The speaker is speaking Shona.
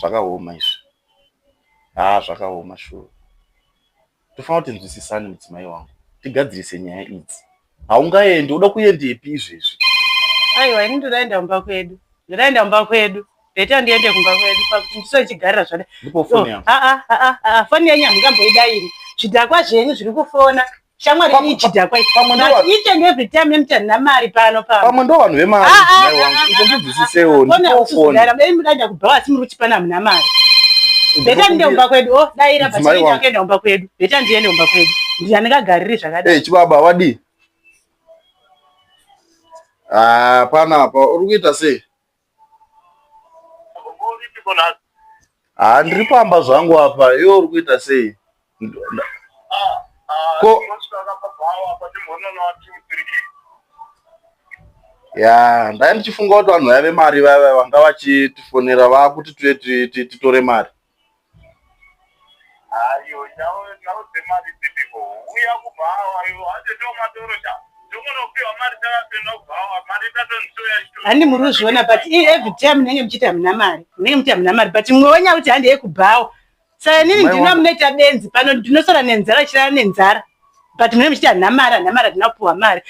Zvakaoma izvi. Zvakaoma shuwa. Tofana kuti nzwisisane mudzimai wangu. Tigadzirise nyaya idzi. Haungaendi, uda kuendepi izvezvi? Aiwa, ini ndodaenda kumba kwedu. Ndodaenda kumba kwedu. Beta ndiende kumba kwedu pakuti ndisochigarira zvada. Ndipo foni yangu. Foni yenyu hamungamboidairi. Zvidhakwa zvenyu zviri kufona. Shamwari yenyu chidhakwa. Each and every time nemutana mari pano. Pamwe ndo vanhu vemari mudzimai wangu. Ndinzwisisewo ndipo foni. Dai mudaenda kubva asi muri kuchipana muna mari. Beta ndiende kumba kwedu. Daira basi ndiende kumba kwedu. Beta ndiende kumba kwedu. Ndiyandikagariri zvakadai. Chibaba wadi. Panapa uri kuita sei? Ndiri pamba zvangu apa, iwe uri kuita sei? Ndai ndichifunga kuti vanhu vave mari vaya vanga vachitifonera vakuti tuye titore mari. Handi muri kuzviona but every time munenge muchiita muna mari. Munenge muchiita muna mari but mwonya kuti handi yekubhawa. Saka nini ndino munoita benzi pano ndinosara nenzara chirana nenzara. But munenge muchiita nhamara ndinopuwa mari.